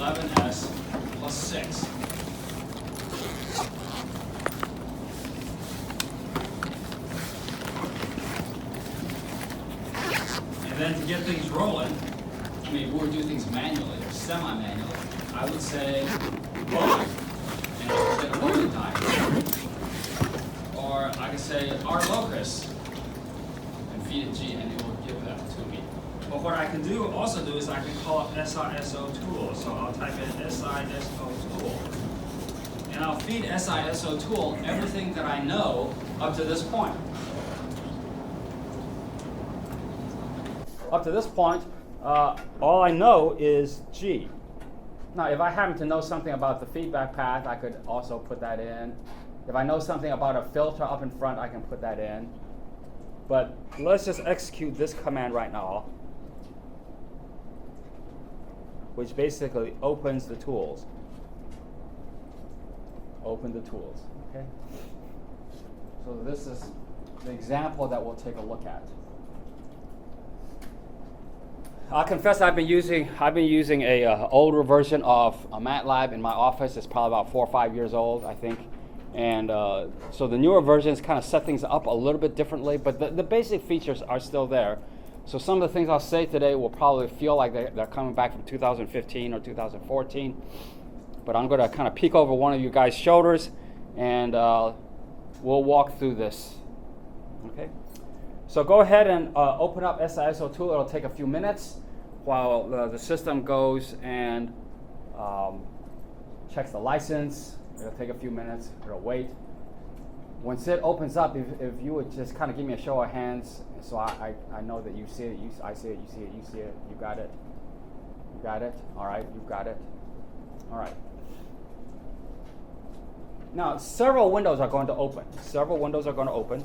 11s plus 6. And then to get things rolling, I mean, we would do things manually or semi-manually. I would say load, and it would take a loading time. Or I could say R locus and feed it G, and it will give that to me. But what I can also do is I can call up SISO tool. So I'll type in SISO tool. And I'll feed SISO tool everything that I know up to this point. Up to this point, all I know is G. Now, if I happen to know something about the feedback path, I could also put that in. If I know something about a filter up in front, I can put that in. But let's just execute this command right now, which basically opens the tools. Open the tools, okay? So this is the example that we'll take a look at. I'll confess I've been using a older version of MATLAB in my office. It's probably about 4 or 5 years old, I think. And so the newer versions kind of set things up a little bit differently, but the basic features are still there. So some of the things I'll say today will probably feel like they're coming back from 2015 or 2014. But I'm going to kind of peek over one of you guys' shoulders, and we'll walk through this. Okay? So go ahead and open up SISO tool. It'll take a few minutes while the system goes and checks the license. It'll take a few minutes. It'll wait. Once it opens up, if you would just kind of give me a show of hands, so I know that you see it, I see it, you see it, you see it, you got it. You got it? All right, you've got it. All right. Now, several windows are going to open. Several windows are going to open.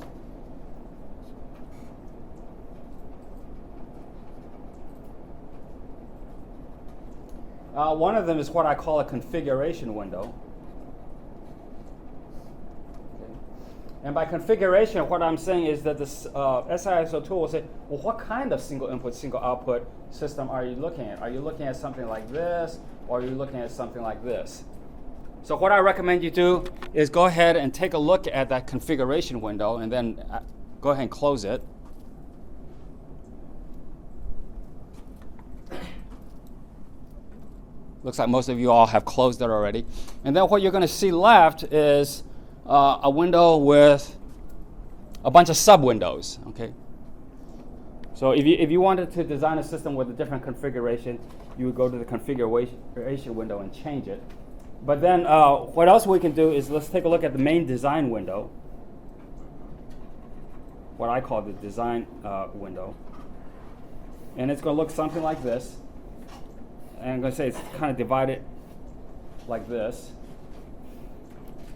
One of them is what I call a configuration window. Okay. And by configuration, what I'm saying is that this SISO tool will say, well, what kind of single input, single output system are you looking at? Are you looking at something like this, or are you looking at something like this? So what I recommend you do is go ahead and take a look at that configuration window, and then go ahead and close it. Looks like most of you all have closed it already. And then what you're going to see left is a window with a bunch of sub-windows. Okay. So if you wanted to design a system with a different configuration, you would go to the configuration window and change it. But then what else we can do is let's take a look at the main design window, what I call the design window. And it's going to look something like this. And I'm going to say it's kind of divided like this.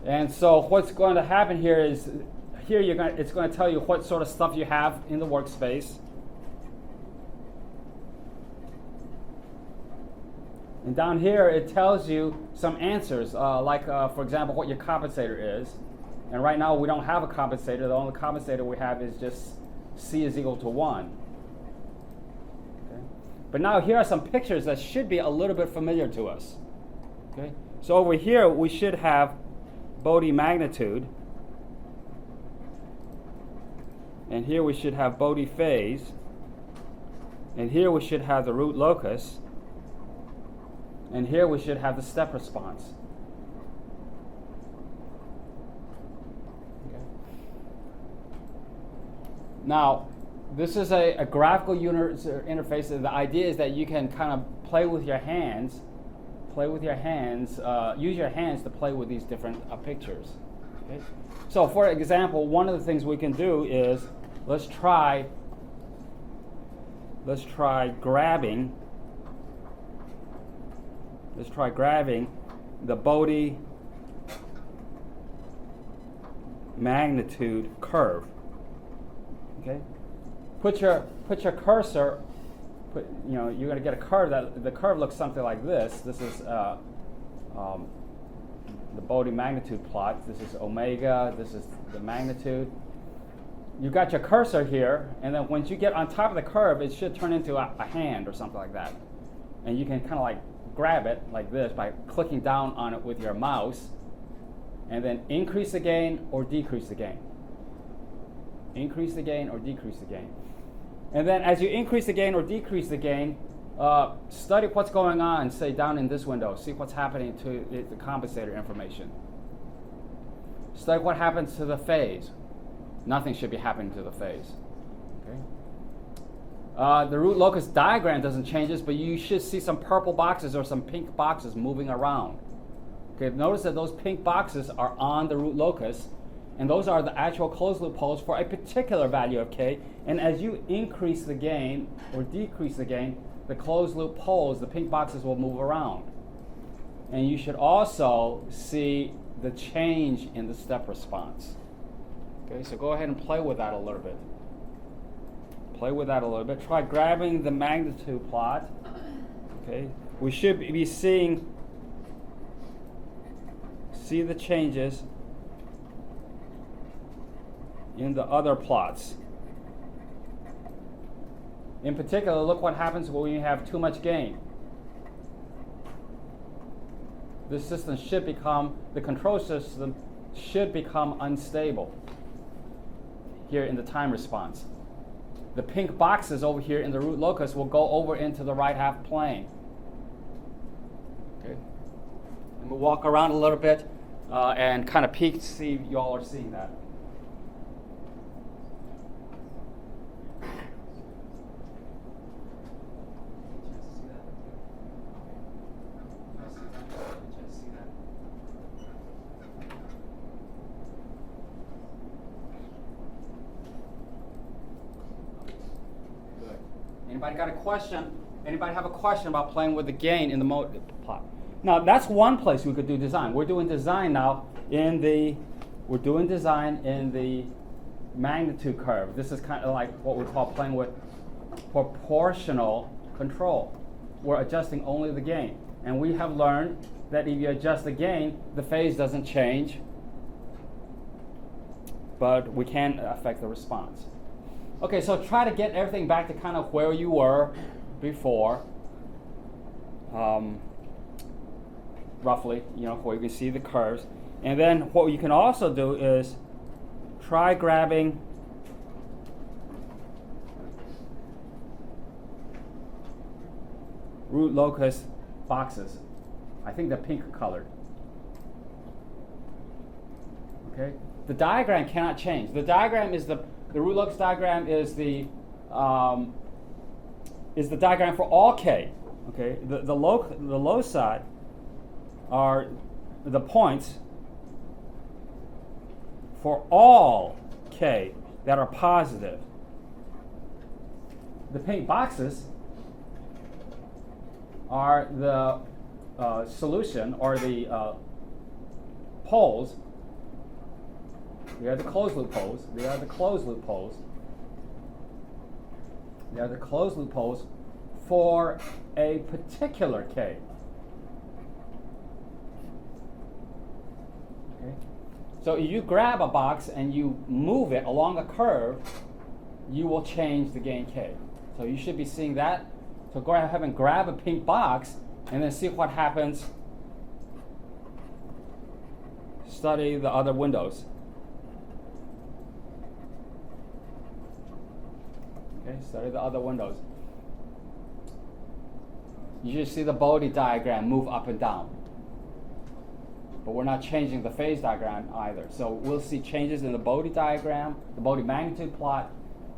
And so what's going to happen here is here it's going to tell you what sort of stuff you have in the workspace. And down here it tells you some answers, like for example what your compensator is. And right now we don't have a compensator. The only compensator we have is just C is equal to 1. But now here are some pictures that should be a little bit familiar to us. Okay? So over here we should have Bode magnitude. And here we should have Bode phase. And here we should have the root locus. And here we should have the step response. Okay. Now, this is a graphical interface. The idea is that you can kind of play with your hands, use your hands to play with these different pictures. Okay? So for example, one of the things we can do is let's try grabbing the Bode magnitude curve. Okay? Put your cursor. You're going to get a curve that the curve looks something like this. This is the Bode magnitude plot. This is omega. This is the magnitude. You got your cursor here, and then once you get on top of the curve, it should turn into a hand or something like that. And you can kind of like grab it like this by clicking down on it with your mouse, and then increase the gain or decrease the gain. Increase the gain or decrease the gain. And then as you increase the gain or decrease the gain, study what's going on, say down in this window. See what's happening to the compensator information. Study what happens to the phase. Nothing should be happening to the phase. Okay. The root locus diagram doesn't change this, but you should see some purple boxes or some pink boxes moving around. Okay, notice that those pink boxes are on the root locus, and those are the actual closed loop poles for a particular value of k. And as you increase the gain or decrease the gain, the closed loop poles, the pink boxes, will move around. And you should also see the change in the step response. Okay, so go ahead and play with that a little bit. Play with that a little bit. Try grabbing the magnitude plot. Okay, we should be see the changes in the other plots. In particular, look what happens when you have too much gain. The system should become, the control system should become unstable here in the time response. The pink boxes over here in the root locus will go over into the right half plane. Okay. And we'll walk around a little bit and kind of peek to see if you all are seeing that. Anybody got a question? Anybody have a question about playing with the gain in the mode plot? Now that's one place we could do design. We're doing design now in the magnitude curve. This is kind of like what we call playing with proportional control. We're adjusting only the gain. And we have learned that if you adjust the gain, the phase doesn't change, but we can affect the response. Okay, so try to get everything back to kind of where you were before, roughly, where you can see the curves. And then what you can also do is try grabbing root locus boxes. I think they're pink colored. Okay, the diagram cannot change. The diagram is the root locus diagram is the diagram for all k. Okay, the loci are the points for all k that are positive. The pink boxes are the solution or the poles. They are the closed loop poles. They are the closed loop poles. They are the closed loop poles for a particular k. Okay. So if you grab a box and you move it along a curve, you will change the gain k. So you should be seeing that. So go ahead and grab a pink box and then see what happens. Study the other windows. Okay, study the other windows. You should see the Bode diagram move up and down. But we're not changing the phase diagram either. So we'll see changes in the Bode diagram, the Bode magnitude plot,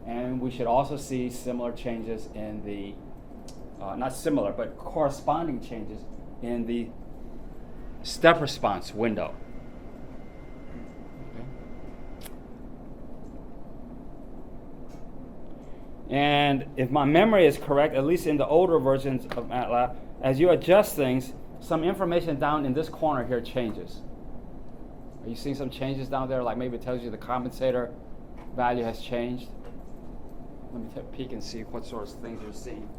and we should also see similar changes in the, not similar, but corresponding changes in the step response window. And if my memory is correct, at least in the older versions of MATLAB, as you adjust things, some information down in this corner here changes. Are you seeing some changes down there? Like maybe it tells you the compensator value has changed. Let me take a peek and see what sort of things you're seeing.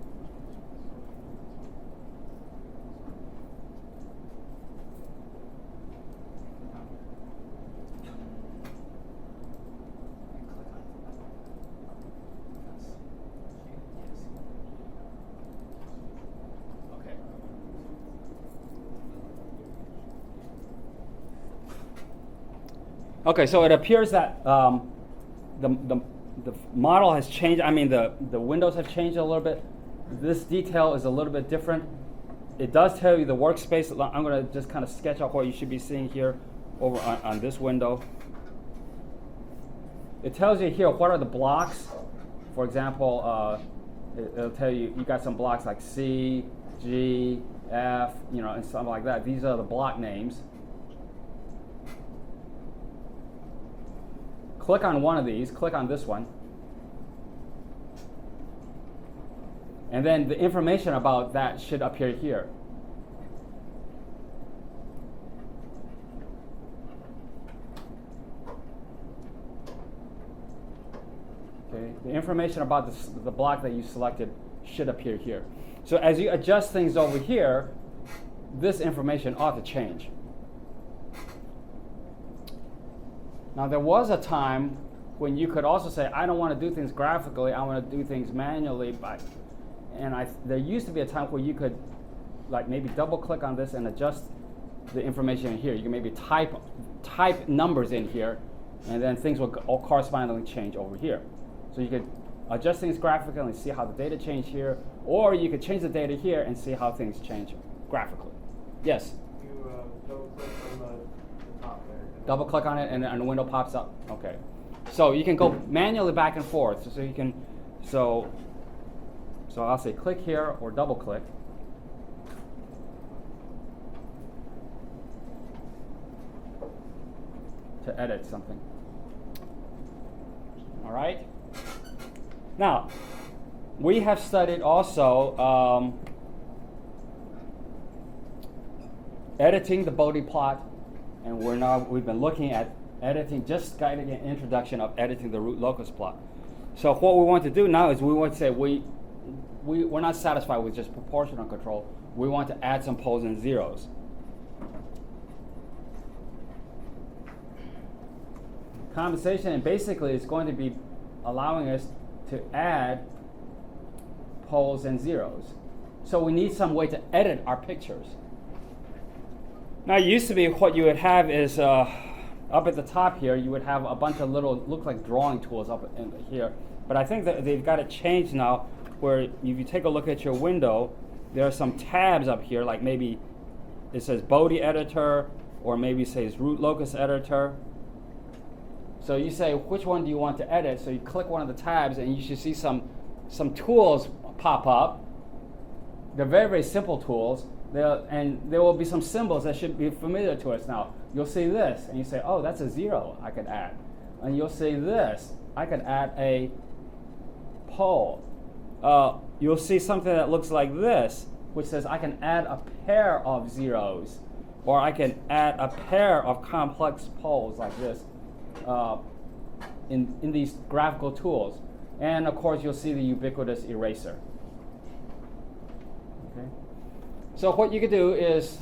Okay, so it appears that the model has changed. I mean, the windows have changed a little bit. This detail is a little bit different. It does tell you the workspace. I'm going to just kind of sketch out what you should be seeing here over on this window. It tells you here what are the blocks. For example, it'll tell you got some blocks like C, G, F, and something like that. These are the block names. Click on one of these. Click on this one. And then the information about that should appear here. Okay, the information about the block that you selected should appear here. So as you adjust things over here, this information ought to change. Now there was a time when you could also say, I don't want to do things graphically, I want to do things manually. There used to be a time where you could maybe double click on this and adjust the information in here. You can maybe type numbers in here, and then things will all correspondingly change over here. So you could adjust things graphically and see how the data change here, or you could change the data here and see how things change graphically. Yes? You double click on the top there. Double click on it and the window pops up. Okay. So you can go manually back and forth. So you can, so I'll say click here or double click. To edit something. All right. Now, we have studied also editing the Bode plot, and we've been looking at editing, just getting an introduction of editing the root locus plot. So what we want to do now is we want to say we're not satisfied with just proportional control. We want to add some poles and zeros. Compensation basically is going to be allowing us to add poles and zeros. So we need some way to edit our pictures. Now it used to be what you would have is up at the top here, you would have a bunch of little, look like drawing tools up in here. But I think that they've got it changed now, where if you take a look at your window, there are some tabs up here, like maybe it says Bode editor, or maybe it says root locus editor. So you say, which one do you want to edit? So you click one of the tabs and you should see some tools pop up. They're very, very simple tools. And there will be some symbols that should be familiar to us now. You'll see this and you say, oh, that's a 0 I could add. And you'll see this, I could add a pole. You'll see something that looks like this, which says I can add a pair of zeros, or I can add a pair of complex poles like this. In these graphical tools. And of course you'll see the ubiquitous eraser. Okay. So what you could do is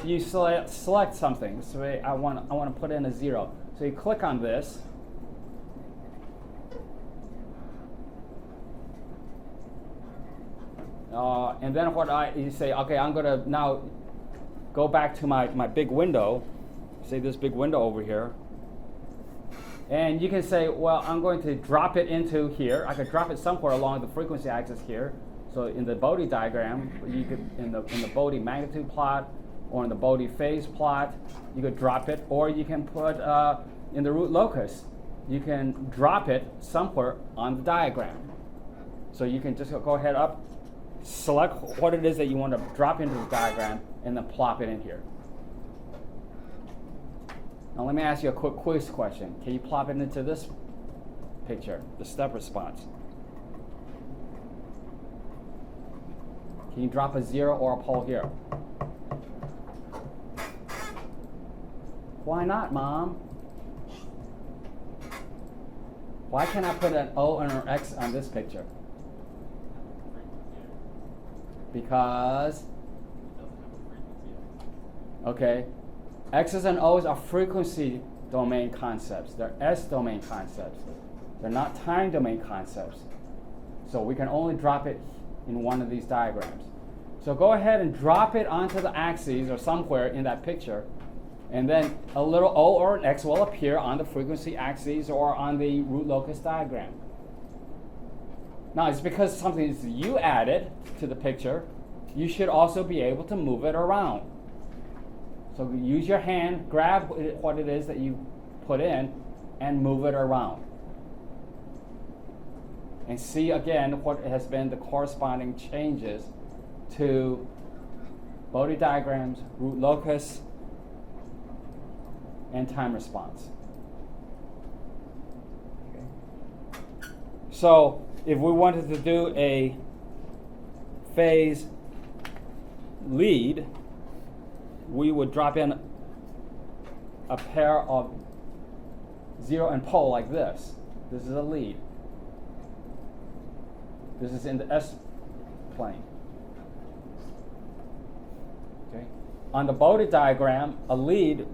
you select something. So I want to put in a 0. So you click on this. And then you say, okay, I'm going to now go back to my big window. Say this big window over here. And you can say, well, I'm going to drop it into here. I could drop it somewhere along the frequency axis here. So in the Bode diagram, you could in the Bode magnitude plot or in the Bode phase plot, you could drop it, or you can put in the root locus, you can drop it somewhere on the diagram. So you can just go ahead up, select what it is that you want to drop into the diagram, and then plop it in here. Now let me ask you a quick quiz question. Can you plop it into this picture, the step response? Can you drop a 0 or a pole here? Why not, Mom? Why can't I put an O and an X on this picture? Because? Okay. X's and O's are frequency domain concepts. They're S domain concepts. They're not time domain concepts. So we can only drop it in one of these diagrams. So go ahead and drop it onto the axes or somewhere in that picture, And then a little O or an X will appear on the frequency axis or on the root locus diagram. Now, it's because something is you added to the picture, you should also be able to move it around. So use your hand, grab what it is that you put in, and move it around. And see again what has been the corresponding changes to Bode diagrams, root locus, and time response. Okay. So if we wanted to do a phase lead, we would drop in a pair of zero and pole like this. This is a lead. This is in the S plane. Okay. On the Bode diagram, a lead,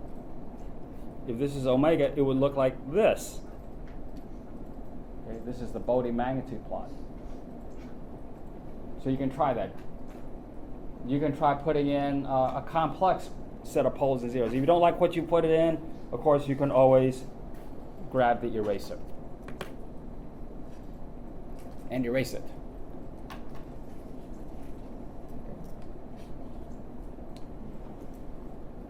if this is omega, it would look like this. Okay, this is the Bode magnitude plot. So you can try that. You can try putting in a complex set of poles and zeros. If you don't like what you put it in, of course, you can always grab the eraser and erase it.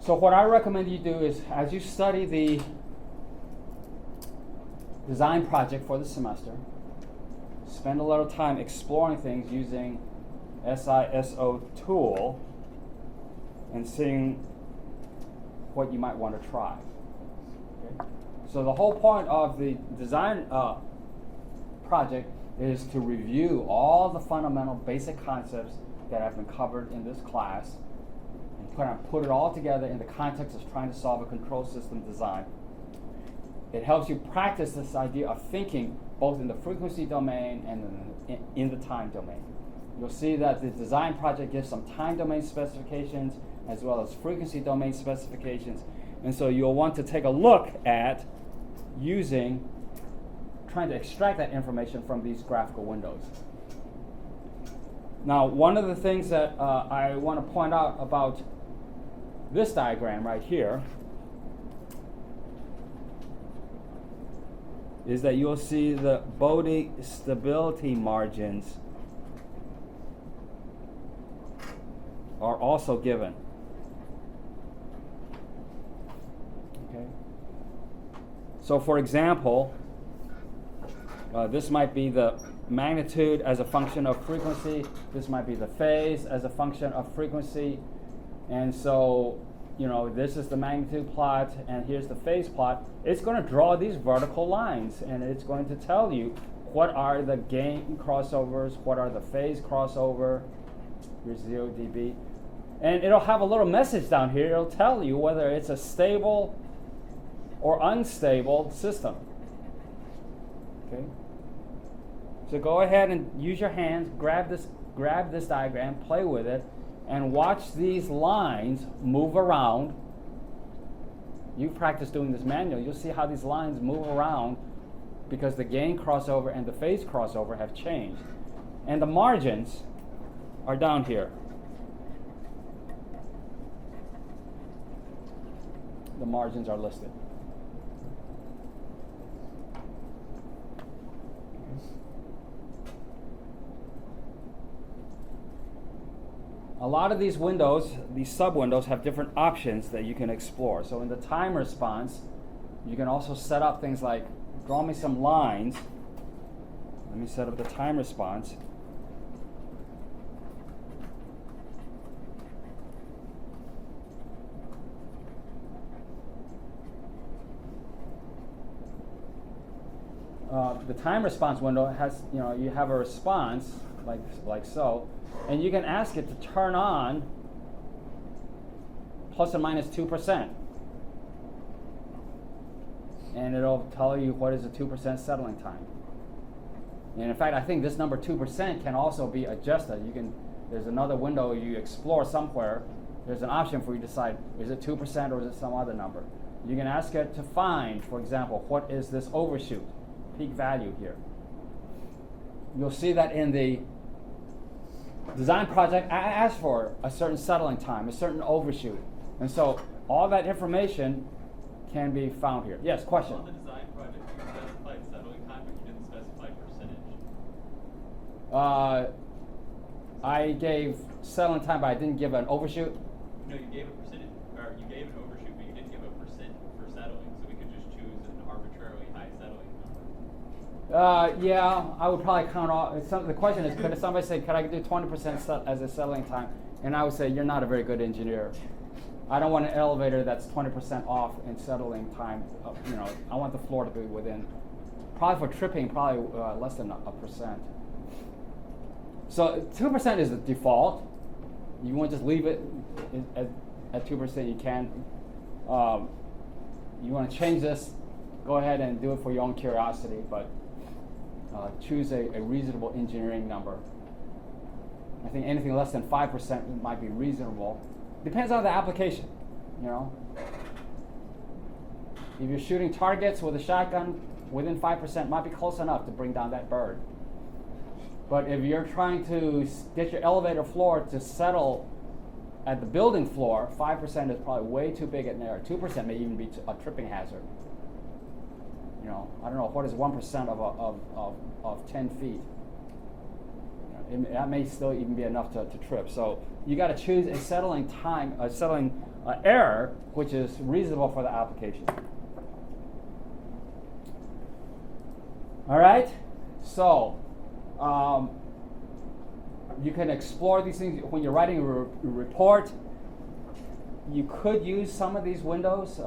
So what I recommend you do is, as you study the design project for the semester, spend a little time exploring things using SISO tool and seeing what you might want to try. Okay? So the whole point of the design project is to review all the fundamental basic concepts that have been covered in this class and put it all together in the context of trying to solve a control system design. It helps you practice this idea of thinking both in the frequency domain and in the time domain. You'll see that the design project gives some time domain specifications as well as frequency domain specifications. And so you'll want to take a look at trying to extract that information from these graphical windows. Now, one of the things that I want to point out about this diagram right here is that you'll see the Bode stability margins are also given. Okay. So for example, this might be the magnitude as a function of frequency. This might be the phase as a function of frequency. And so, this is the magnitude plot, and here's the phase plot. It's going to draw these vertical lines, and it's going to tell you what are the gain crossovers, what are the phase crossover. Here's 0 dB. And it'll have a little message down here. It'll tell you whether it's a stable or unstable system. Okay. So go ahead and use your hands, grab this diagram, play with it, and watch these lines move around. You practice doing this manually, you'll see how these lines move around because the gain crossover and the phase crossover have changed. And the margins are down here. The margins are listed. A lot of these windows, these sub-windows, have different options that you can explore. So in the time response, you can also set up things like, draw me some lines. Let me set up the time response. The time response window has, you have a response like so, and you can ask it to turn on plus or minus 2%. And it'll tell you what is the 2% settling time. And in fact, I think this number 2% can also be adjusted. There's another window you explore somewhere. There's an option for you to decide, is it 2% or is it some other number? You can ask it to find, for example, what is this overshoot, peak value here. You'll see that in the design project, I asked for a certain settling time, a certain overshoot. And so all that information can be found here. Yes, question? On the design project, you specified settling time, but you didn't specify percentage. I gave settling time, but I didn't give an overshoot. No, you gave a percentage, or you gave an overshoot, but you didn't give a percent for settling, so we could just choose an arbitrarily high settling number. Yeah, I would probably count off. The question is, could somebody say, could I do 20% as a settling time? And I would say, you're not a very good engineer. I don't want an elevator that's 20% off in settling time. I want the floor to be within, probably for tripping, probably less than a percent. So 2% is the default. You want to just leave it at 2%, you can. You want to change this, go ahead and do it for your own curiosity, but choose a reasonable engineering number. I think anything less than 5% might be reasonable. Depends on the application, If you're shooting targets with a shotgun, within 5% might be close enough to bring down that bird. But if you're trying to get your elevator floor to settle at the building floor, 5% is probably way too big an error. 2% may even be a tripping hazard. I don't know, what is 1% of 10 feet? That may still even be enough to trip. So you got to choose a settling time, a settling error, which is reasonable for the application. All right, so you can explore these things when you're writing a report. You could use some of these windows,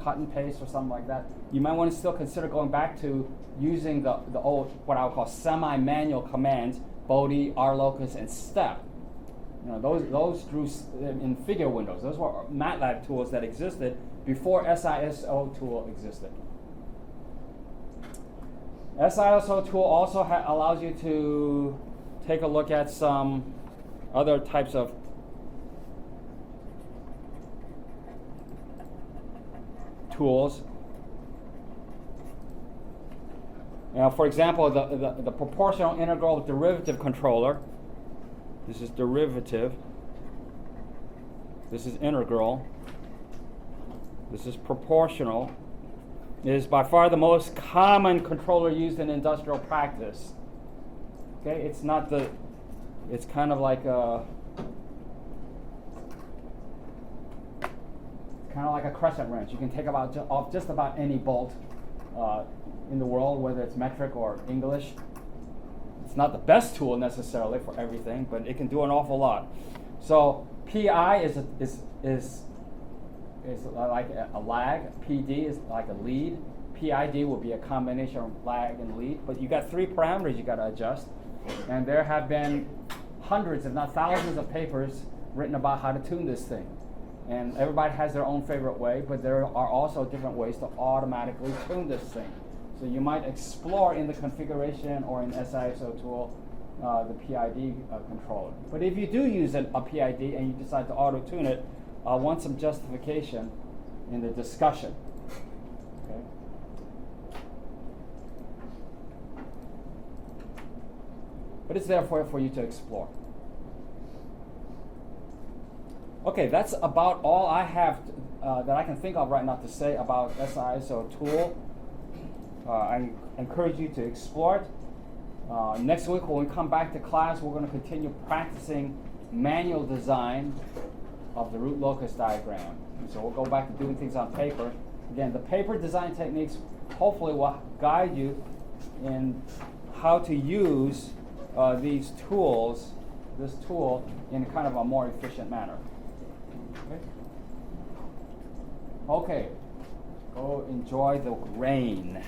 cut and paste or something like that. You might want to still consider going back to using the old, what I would call semi-manual commands, Bode, RLocus, and step. Those drew in figure windows. Those were MATLAB tools that existed before SISO tool existed. SISO tool also allows you to take a look at some other types of tools. For example, the proportional integral derivative controller. This is derivative. This is integral. This is proportional. It is by far the most common controller used in industrial practice. Okay, it's kind of like a crescent wrench. You can take off just about any bolt in the world, whether it's metric or English. It's not the best tool necessarily for everything, but it can do an awful lot. So PI is like a lag. PD is like a lead. PID will be a combination of lag and lead. But you got 3 parameters you got to adjust, and there have been hundreds, if not thousands, of papers written about how to tune this thing. And everybody has their own favorite way, but there are also different ways to automatically tune this thing. So you might explore in the configuration or in SISO tool the PID controller. But if you do use a PID and you decide to auto-tune it, I want some justification in the discussion. Okay. But it's there for you to explore. Okay, that's about all I have that I can think of right now to say about SISO tool. I encourage you to explore it. Next week when we come back to class, we're going to continue practicing manual design of the root locus diagram. And so we'll go back to doing things on paper. Again, the paper design techniques hopefully will guide you in how to use these tools, this tool, in kind of a more efficient manner. Okay, go enjoy the rain.